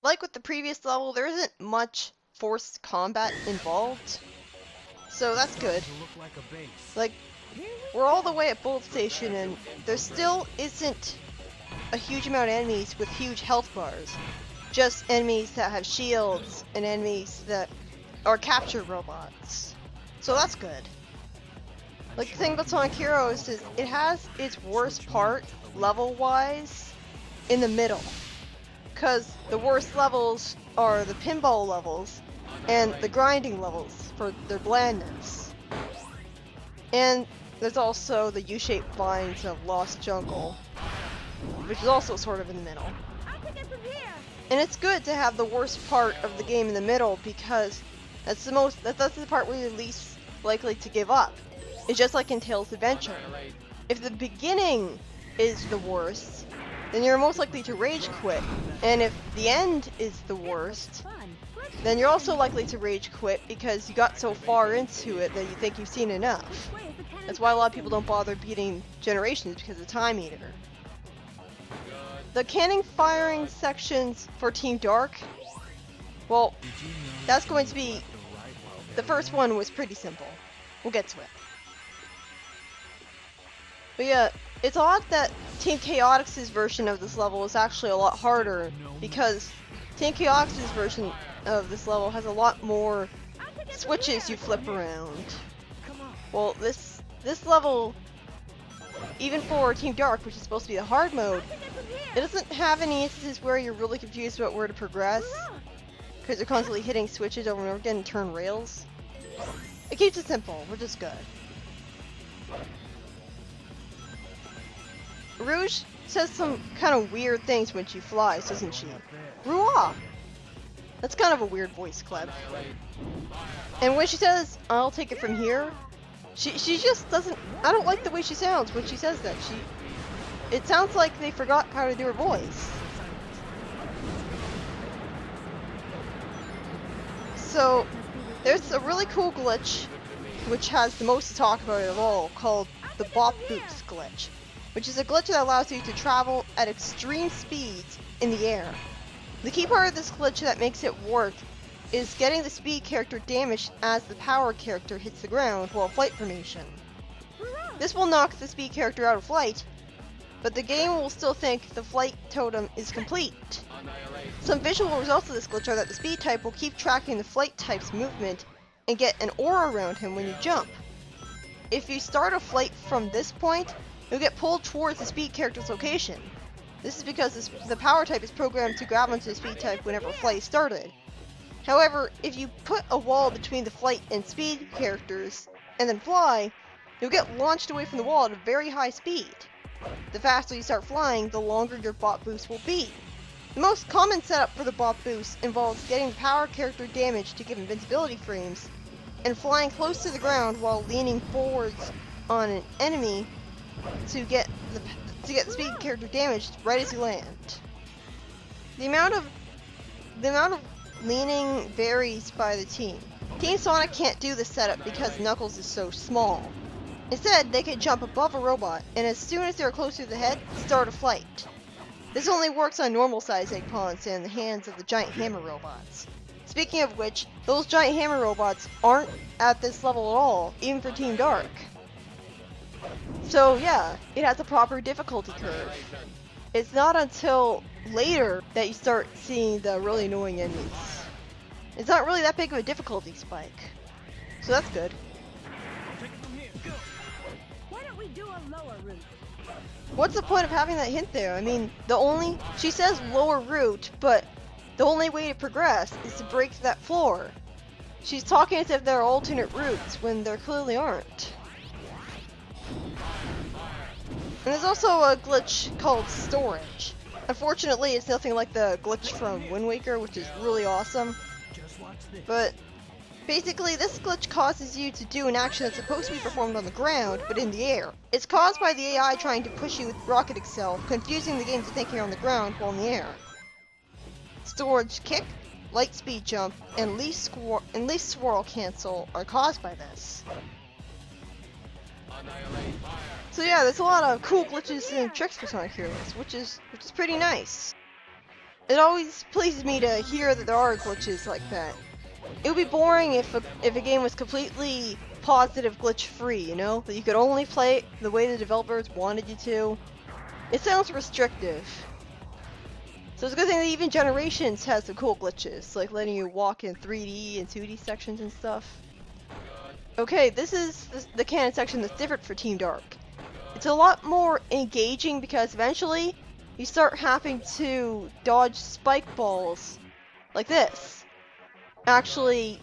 like with the previous level, there isn't much forced combat involved, so that's good. Like, we're all the way at Bullet Station, and there still isn't a huge amount of enemies with huge health bars. Just enemies that have shields and enemies that are capture robots. So that's good. Like, the thing about Sonic Heroes is it has its worst part, level-wise, in the middle. Because the worst levels are the pinball levels and the grinding levels for their blandness. And there's also the U-shaped vines of Lost Jungle, which is also sort of in the middle. And it's good to have the worst part of the game in the middle because that's the part where you're least likely to give up. It's just like in Tails Adventure. If the beginning is the worst, then you're most likely to rage quit. And if the end is the worst, then you're also likely to rage quit because you got so far into it that you think you've seen enough. That's why a lot of people don't bother beating Generations, because of Time Eater. The cannon firing sections for Team Dark, well, that's going to be... The first one was pretty simple. We'll get to it. But yeah, it's odd that Team Chaotix's version of this level is actually a lot harder, because Team Chaotix's version of this level has a lot more switches you flip around. Well, this level, even for Team Dark, which is supposed to be the hard mode, it doesn't have any instances where you're really confused about where to progress, because you're constantly hitting switches over and over again and turn rails. It keeps it simple, which is good. Rouge says some kind of weird things when she flies, doesn't she? Rua! That's kind of a weird voice clip. And when she says, "I'll take it from here," she just doesn't... I don't like the way she sounds when she says that. It sounds like they forgot how to do her voice. So, there's a really cool glitch, which has the most to talk about of all, called the Bop Boost glitch, which is a glitch that allows you to travel at extreme speeds in the air. The key part of this glitch that makes it work is getting the speed character damaged as the power character hits the ground while flight formation. This will knock the speed character out of flight, but the game will still think the flight totem is complete. Some visual results of this glitch are that the speed type will keep tracking the flight type's movement and get an aura around him when you jump. If you start a flight from this point, you'll get pulled towards the speed character's location. This is because the power type is programmed to grab onto the speed type whenever flight is started. However, if you put a wall between the flight and speed characters and then fly, you'll get launched away from the wall at a very high speed. The faster you start flying, the longer your bop boost will be. The most common setup for the bop boost involves getting the power character damaged to give invincibility frames, and flying close to the ground while leaning forwards on an enemy to get the speed character damaged right as you land. The amount of leaning varies by the team. Team Sonic can't do this setup because Knuckles is so small. Instead, they can jump above a robot, and as soon as they're close to the head, start a flight. This only works on normal-sized egg pawns and the hands of the giant hammer robots. Speaking of which, those giant hammer robots aren't at this level at all, even for Team Dark. So yeah, it has a proper difficulty curve. It's not until later that you start seeing the really annoying enemies. It's not really that big of a difficulty spike. So that's good. Why don't we do a lower route? What's the point of having that hint there? I mean, she says lower route, but the only way to progress is to break that floor. She's talking as if there are alternate routes when there clearly aren't. And there's also a glitch called storage. Unfortunately, it's nothing like the glitch from Wind Waker, which is really awesome. But basically, this glitch causes you to do an action that's supposed to be performed on the ground, but in the air. It's caused by the AI trying to push you with Rocket Excel, confusing the game to think you're on the ground while in the air. Storage kick, light speed jump, and least swirl cancel are caused by this. So yeah, there's a lot of cool glitches and tricks for Sonic Heroes, which is pretty nice. It always pleases me to hear that there are glitches like that. It would be boring if a game was completely positive glitch free, you know? That you could only play it the way the developers wanted you to. It sounds restrictive. So it's a good thing that even Generations has some cool glitches, like letting you walk in 3D and 2D sections and stuff. Okay, this is the canon section that's different for Team Dark. It's a lot more engaging because eventually you start having to dodge spike balls like this. Actually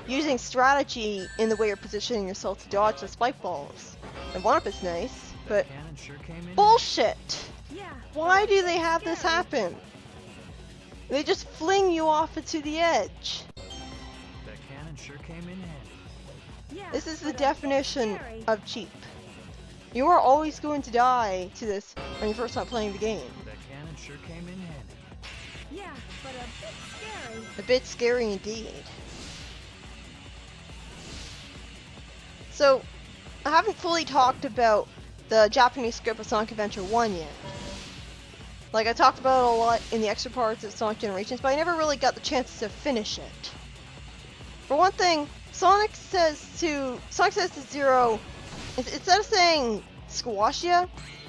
using strategy in the way you're positioning yourself to dodge the spike balls. The one-up is nice, but bullshit! Yeah. Why do they have this happen? They just fling you off into the edge. That cannon sure came in handy. Yeah, This is the but a bit definition scary. of cheap. You are always going to die to this when you first start playing the game. That cannon sure came in handy. Yeah, but a bit scary. A bit scary indeed. So, I haven't fully talked about the Japanese script of Sonic Adventure 1 yet. Like, I talked about it a lot in the extra parts of Sonic Generations, but I never really got the chance to finish it. For one thing, Sonic says to Zero, instead of saying squash ya,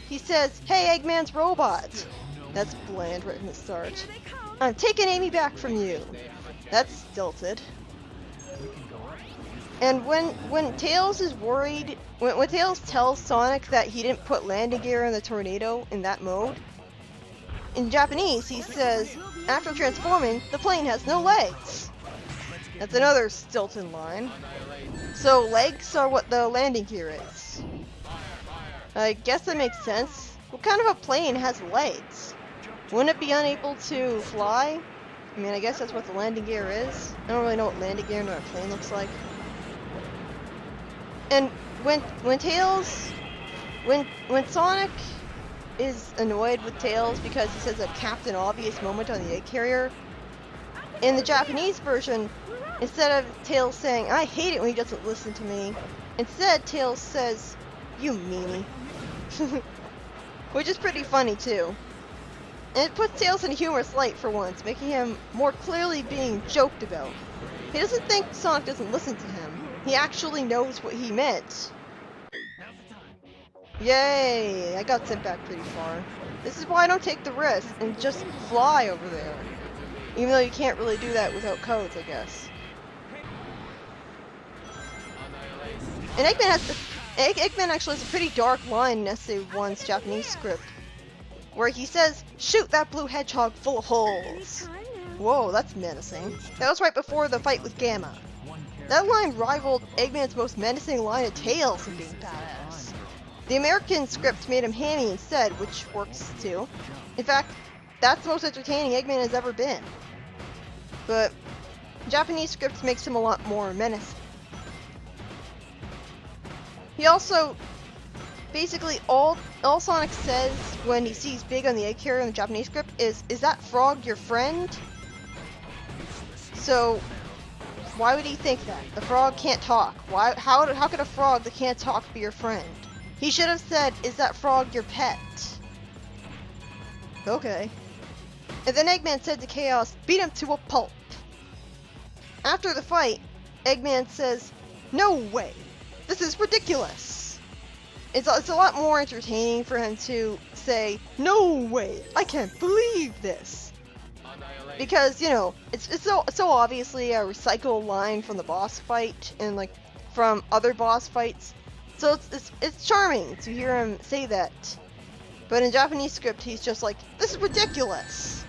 he says, "Hey, Eggman's robot." That's bland right from the start. Here they come. "I'm taking Amy back from you." That's stilted. We can go up. And when Tails is worried, when Tails tells Sonic that he didn't put landing gear in the tornado in that mode, in Japanese he says, "After transforming, the plane has no legs." That's another stilted line. So legs are what the landing gear is. I guess that makes sense. What kind of a plane has legs? Wouldn't it be unable to fly? I mean, I guess that's what the landing gear is. I don't really know what landing gear in a plane looks like. And when Sonic is annoyed with Tails because he says a Captain Obvious moment on the egg carrier, in the Japanese version, instead of Tails saying, "I hate it when he doesn't listen to me," instead Tails says, "You meanie." Which is pretty funny too. And it puts Tails in a humorous light for once, making him more clearly being joked about. He doesn't think Sonic doesn't listen to him. He actually knows what he meant. Yay! I got sent back pretty far. This is why I don't take the risk and just fly over there. Even though you can't really do that without codes, I guess. And Eggman actually has a pretty dark line in SA1's Japanese script, where he says, "Shoot that blue hedgehog full of holes." Time now. Whoa, that's menacing. That was right before the fight with Gamma. That line rivaled Eggman's most menacing line of Tails in being badass. The American script made him hammy instead, which works too. In fact, that's the most entertaining Eggman has ever been. But Japanese script makes him a lot more menacing. He also, basically all Sonic says when he sees Big on the egg carrier in the Japanese script is that frog your friend?" So, why would he think that? The frog can't talk. How could a frog that can't talk be your friend? He should have said, "Is that frog your pet?" Okay. And then Eggman said to Chaos, "Beat him to a pulp." After the fight, Eggman says, "No way! This is ridiculous!" It's a lot more entertaining for him to say, "No way! I can't believe this!" Because, you know, it's so obviously a recycled line from the boss fight and like from other boss fights. So it's charming to hear him say that. But in Japanese script, he's just like, "This is ridiculous!"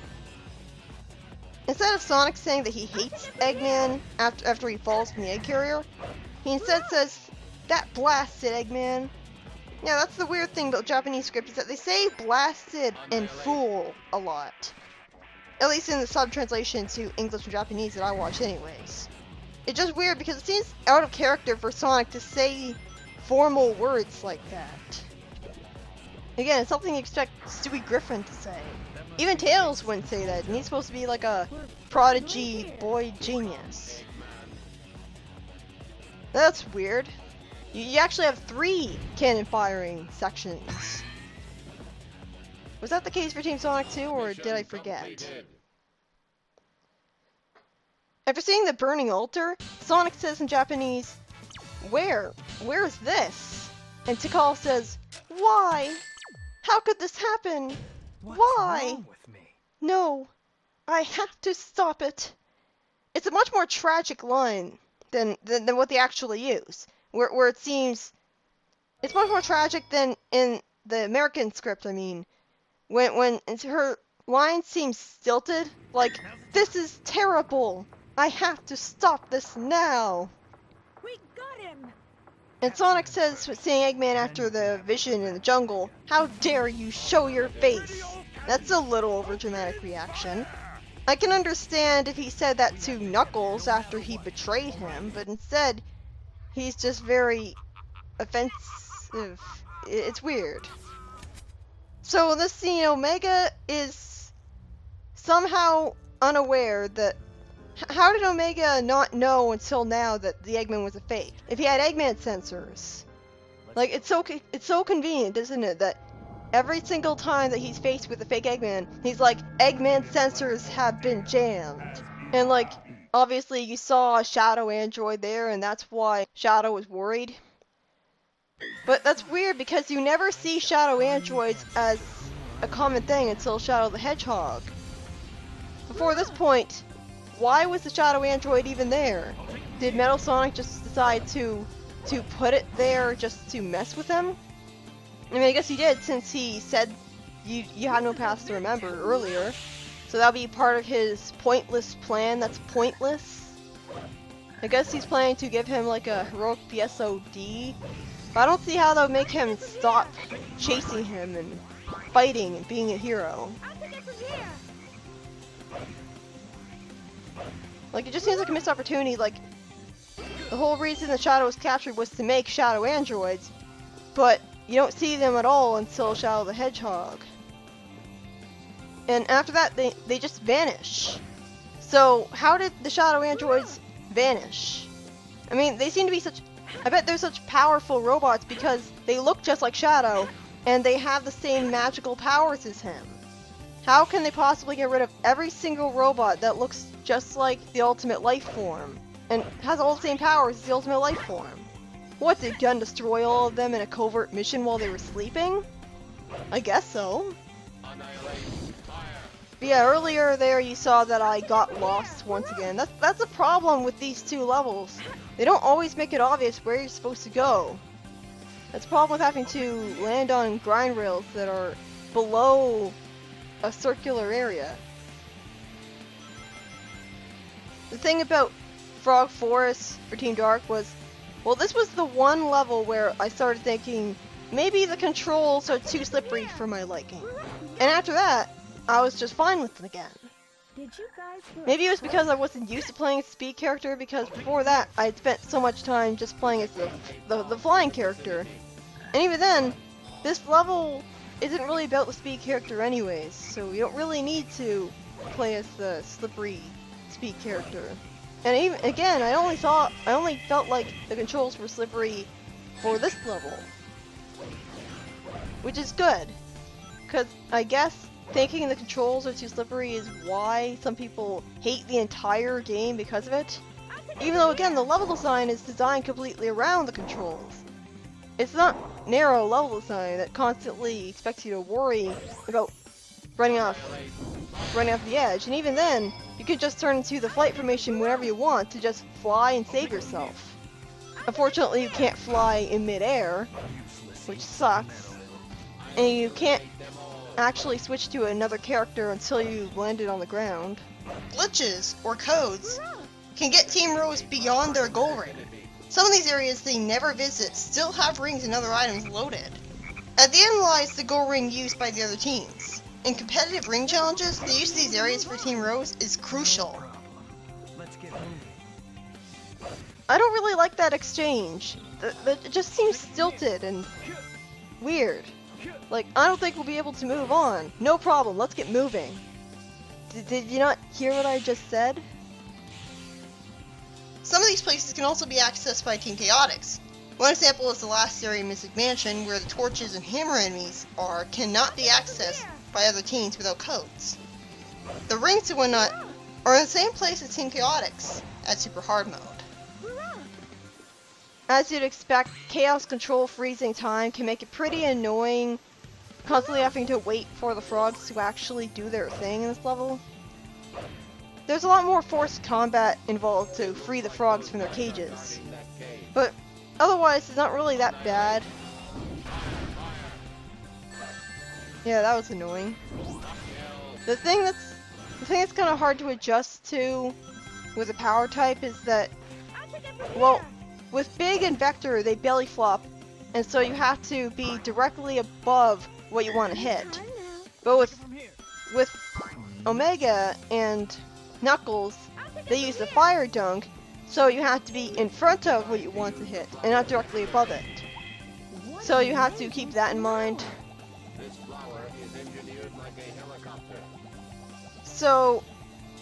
Instead of Sonic saying that he hates Eggman after he falls from the egg carrier, he instead says, "That blasted Eggman." Yeah, that's the weird thing about Japanese script, is that they say blasted and fool a lot. At least in the sub-translation to English and Japanese that I watch anyways. It's just weird because it seems out of character for Sonic to say formal words like that. Again, it's something you expect Stewie Griffin to say. Even Tails wouldn't say that, and he's supposed to be like a prodigy boy genius. That's weird. You actually have 3 cannon firing sections. Was that the case for Team Sonic 2, or did I forget? After seeing the burning altar, Sonic says in Japanese, "Where? Where's this?" And Tikal says, "Why? How could this happen? What's Why? wrong with me? No, I have to stop it." It's a much more tragic line than what they actually use, where it seems it's much more tragic than in the American script. I mean, when her line seems stilted, like, "This is terrible. I have to stop this now." We got him! And Sonic says, seeing Eggman after the vision in the jungle, "How dare you show your face?" That's a little overdramatic reaction. I can understand if he said that to Knuckles after he betrayed him, but instead, he's just very offensive. It's weird. So in this scene, Omega is somehow unaware that... How did Omega not know until now that the Eggman was a fake? If he had Eggman sensors. Like, it's so convenient, isn't it, that every single time that he's faced with a fake Eggman, he's like, "Eggman sensors have been jammed." And like, obviously you saw a Shadow android there, and that's why Shadow was worried. But that's weird because you never see Shadow androids as a common thing until Shadow the Hedgehog. Before this point, why was the Shadow android even there? Did Metal Sonic just decide to put it there just to mess with him? I mean, I guess he did, since he said you had no past to remember earlier. So that'll be part of his pointless plan that's pointless. I guess he's planning to give him like a heroic PSOD. But I don't see how that would make him stop chasing him and fighting and being a hero. I'll take it from here! Like, it just seems like a missed opportunity. Like, the whole reason the Shadow was captured was to make Shadow androids, but you don't see them at all until Shadow the Hedgehog. And after that, they just vanish. So, how did the Shadow androids vanish? I mean, they seem to be such... I bet they're such powerful robots because they look just like Shadow, and they have the same magical powers as him. How can they possibly get rid of every single robot that looks just like the Ultimate Life Form, and has all the same powers as the Ultimate Life Form? What, did Gun destroy all of them in a covert mission while they were sleeping? I guess so. But yeah, earlier there you saw that I got lost once again. That's a problem with these two levels. They don't always make it obvious where you're supposed to go. That's a problem with having to land on grind rails that are below a circular area. The thing about Frog Forest for Team Dark was, well, this was the one level where I started thinking, maybe the controls are too slippery for my liking. And after that, I was just fine with it again. Did you guys hear Maybe it was a because I wasn't used to playing as a speed character, because before that, I had spent so much time just playing as the flying character. And even then, this level isn't really about the speed character anyways, so you don't really need to play as the slippery speed character. And even again, I only felt like the controls were slippery for this level, which is good, because I guess thinking the controls are too slippery is why some people hate the entire game because of it. Even though, again, the level design is designed completely around the controls. It's not narrow level design that constantly expects you to worry about running off the edge. And even then, you could just turn into the flight formation whenever you want to just fly and save yourself. Unfortunately, you can't fly in midair, which sucks. And you can't actually switch to another character until you landed on the ground. Glitches, or codes, can get Team Rose beyond their goal ring. Some of these areas they never visit still have rings and other items loaded. At the end lies the goal ring used by the other teams. In competitive ring challenges, the use of these areas for Team Rose is crucial. Let's get moving. I don't really like that exchange. It just seems stilted and weird. Like, I don't think we'll be able to move on. No problem, let's get moving. Did you not hear what I just said? Some of these places can also be accessed by Team Chaotix. One example is the last area in Mystic Mansion, where the torches and hammer enemies cannot be accessed by other teams without codes. The rings and whatnot are in the same place as Team Chaotix at Super Hard Mode. As you'd expect, Chaos Control freezing time can make it pretty annoying, constantly having to wait for the frogs to actually do their thing in this level. There's a lot more forced combat involved to free the frogs from their cages, but otherwise it's not really that bad. Yeah, that was annoying. The thing that's kind of hard to adjust to with a power type is that, well, with Big and Vector, they belly flop, and so you have to be directly above what you want to hit. But with Omega and Knuckles, they use the Fire Dunk, so you have to be in front of what you want to hit, and not directly above it. So you have to keep that in mind. So,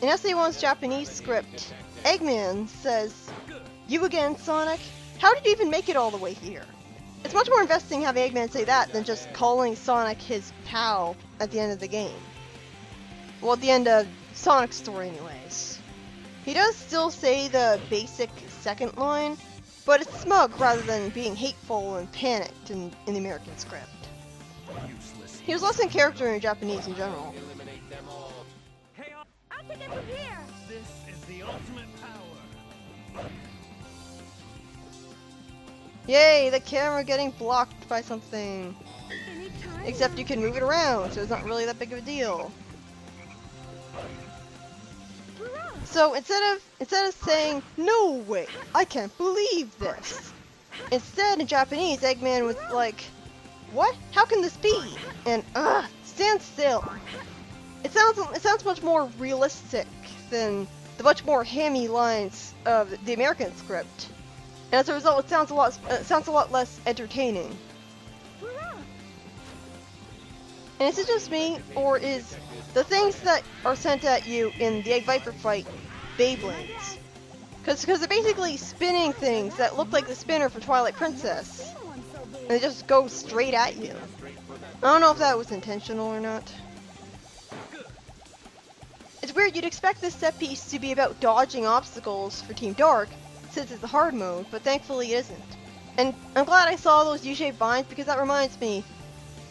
in SA1's Japanese script, Eggman says, "You again, Sonic? How did you even make it all the way here?" It's much more investing having Eggman say that than just calling Sonic his pal at the end of the game. Well, at the end of Sonic's story anyways. He does still say the basic second line, but it's smug rather than being hateful and panicked in the American script. He was less in character in Japanese in general. I'll take it from here. This is the ultimate power. Yay, the camera getting blocked by something. Anytime. Except you can move it around, so it's not really that big of a deal. So instead of saying, "No way, I can't believe this," instead in Japanese, Eggman was like, "What? How can this be?" And stand still. It sounds much more realistic than the much more hammy lines of the American script, and as a result, it sounds a lot less entertaining. And is it just me, or is the things that are sent at you in the Egg Viper fight Beyblades? Because they're basically spinning things that look like the spinner for Twilight Princess, and they just go straight at you. I don't know if that was intentional or not. It's weird, you'd expect this set piece to be about dodging obstacles for Team Dark, since it's the hard mode, but thankfully it isn't. And I'm glad I saw those U-shaped vines, because that reminds me,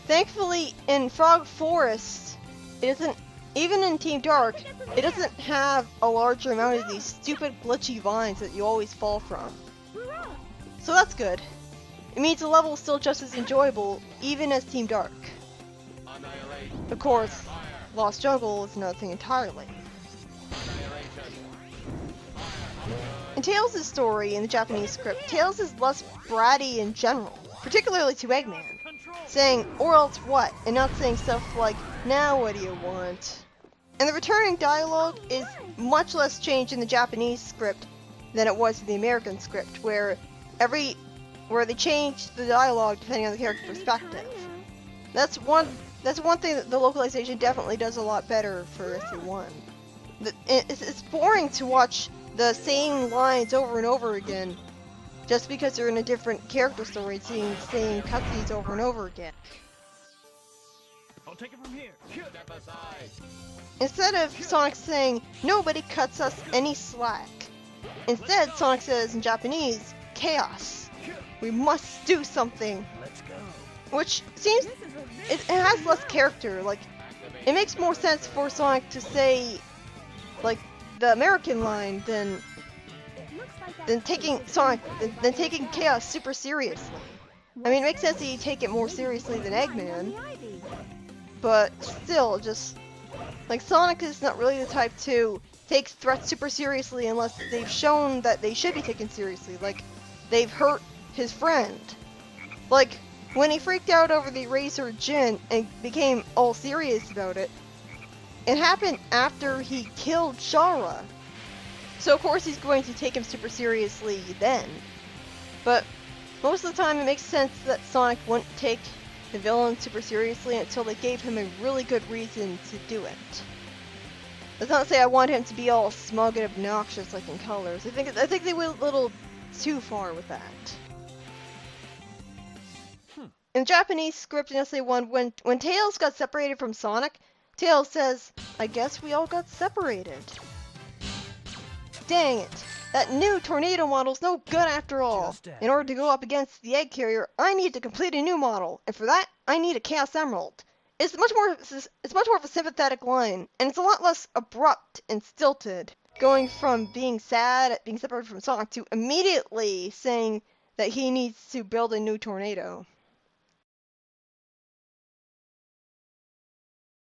thankfully in Frog Forest, it isn't, even in Team Dark, it doesn't have a larger amount of these stupid glitchy vines that you always fall from. So that's good. It means the level is still just as enjoyable, even as Team Dark. Of course, Lost Jungle is another thing entirely. In Tails' story in the Japanese script, Tails is less bratty in general, particularly to Eggman, saying, "Or else what?" and not saying stuff like, "Now what do you want?" And the returning dialogue is much less changed in the Japanese script than it was in the American script, where they changed the dialogue depending on the character perspective. That's one thing that the localization definitely does a lot better for SC1. It's boring to watch the same lines over and over again, just because they're in a different character story, seeing the same cutscenes over and over again. I'll take it from here. Step aside. Instead of Sonic saying, "Nobody cuts us any slack," instead Sonic says in Japanese, "Chaos. We must do something." Let's go. Which seems, it has less character. Like, it makes more sense for Sonic to say, like, the American line than taking Chaos super seriously. I mean, it makes sense that you take it more seriously than Eggman, but still, just, like, Sonic is not really the type to take threats super seriously unless they've shown that they should be taken seriously, like, they've hurt his friend. Like, when he freaked out over the Eraser Jin and became all serious about it, it happened after he killed Shara. So of course he's going to take him super seriously then. But most of the time it makes sense that Sonic wouldn't take the villain super seriously until they gave him a really good reason to do it. That's not to say I want him to be all smug and obnoxious like in Colors. I think they went a little too far with that. In the Japanese script in SA1, when Tails got separated from Sonic, Tails says, "I guess we all got separated." Dang it! That new tornado model's no good after all. Just In order to go up against the egg carrier, I need to complete a new model, and for that, I need a Chaos Emerald. It's much more of a sympathetic line, and it's a lot less abrupt and stilted, going from being sad at being separated from Sonic to immediately saying that he needs to build a new tornado.